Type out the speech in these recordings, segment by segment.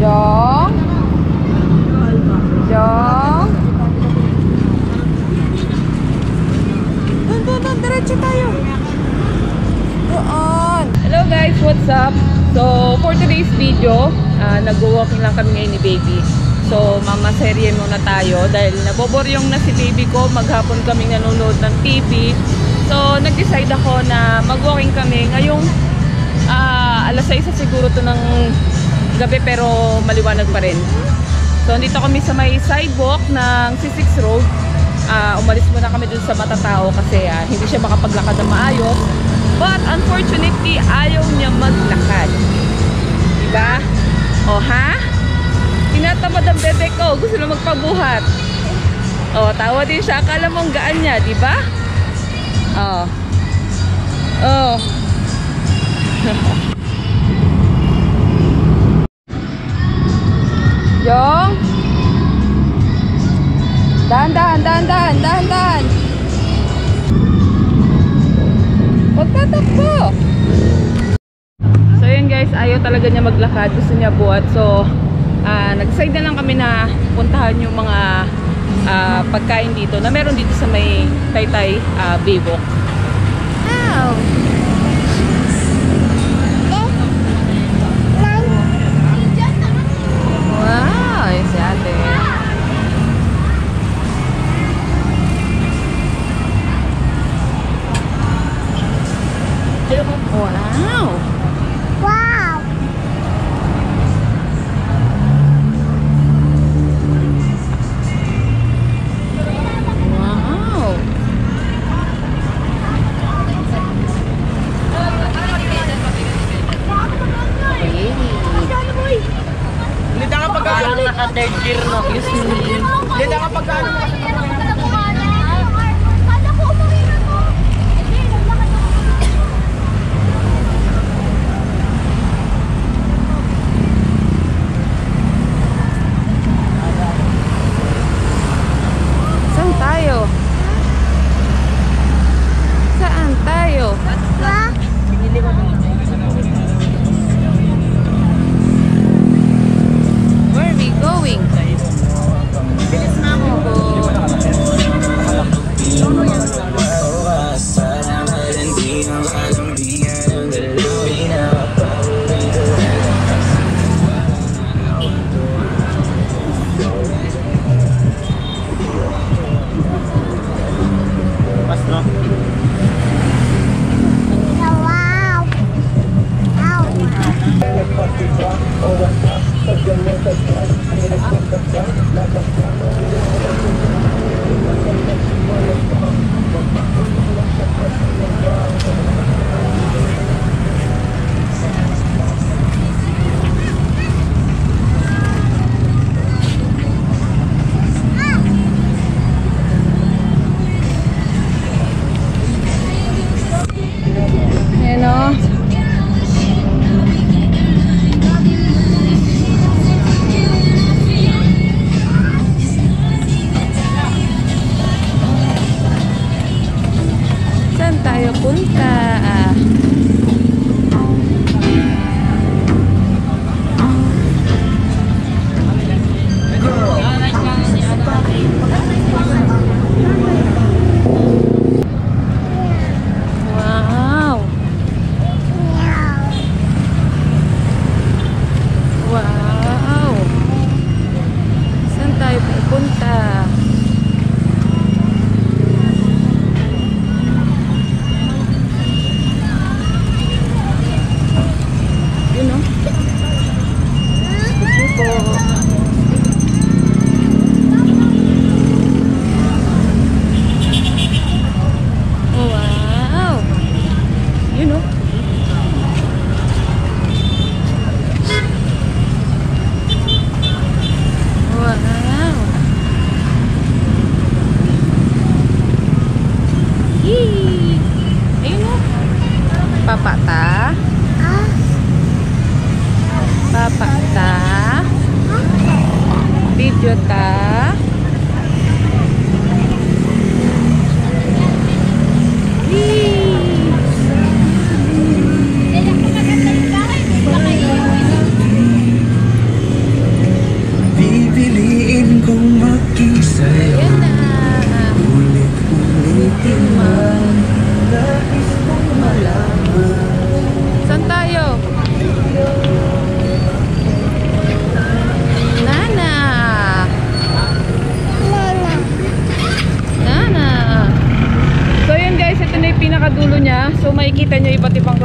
Jong. Jong. Doon, diretso tayo. Doon. Hello guys, what's up? So, for today's video, nag-walking lang kami ngayon ni baby. So, mamaserye muna tayo dahil naboboryong na si baby ko. Maghapon kami nanonood ng TV. So, nag-decide ako na mag-walking kami ngayong alas 6 siguro to ng gabi pero maliwanag pa rin. So, dito kami sa may sidewalk ng C6 Road. Umalis muna kami dun sa matatao kasi hindi siya makapaglakad na maayos. But unfortunately, ayaw niya maglakad. Diba? O ha? Tinatamad ang bebe ko. Gusto na magpabuhat. O, tawa din siya. Akala mong gaan niya, diba? O. O. Jong. Dahan. Huwag tatakbo. So yun guys, ayaw talaga niya maglakad. Gusto niya buhat. So nag-decide na lang kami na puntahan yung mga pagkain dito na meron dito sa may Taytay Baybok. Wow! Wow! Ayun si ate. Wow! Wow! Wow! Hindi na kapag naka-third gear, no? Excuse me. Hindi na kapag Saan tayo? Saan tayo? Where are we going? bilis na ako. Pas, no? Wow! Ayan o. Saan tayo punta? Wow! Wow! Saan tayo pupunta? Yun o. Ito po. Wow! Yun o. Wow! Yee! Ayun o. Papata. Papata. Video ta. Yee!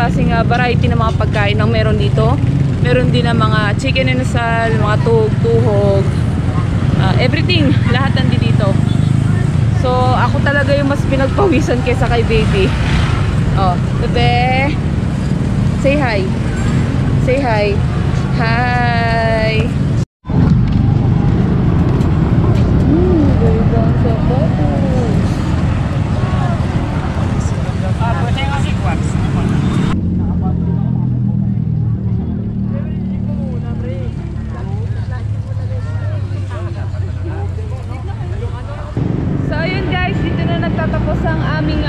klaseng variety ng mga pagkain ang meron dito. Meron din ng mga chicken inasal, mga tuhog, everything, lahat nandito dito. So ako talaga yung mas pinagpawisan kaysa kay baby. Oh, bebe. Say hi. Say hi. Hi. Ganda ang sapatos. Pwede yung sequence. So ayun guys, dito na nagtatapos ang aming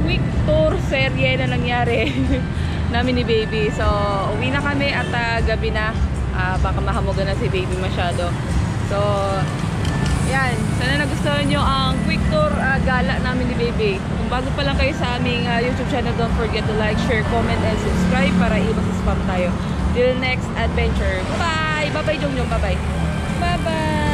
quick tour serye na nangyari namin ni baby. So uwi na kami at gabi na. Baka mahamogan na si baby masyado. So yan, sana nagustuhan nyo ang quick tour gala namin ni baby. Kung bago pa lang kayo sa aming YouTube channel, don't forget to like, share, comment, and subscribe para iwas sa spam tayo. Till next adventure. Bye! Bye-bye, Jongjong. Bye-bye. Bye-bye!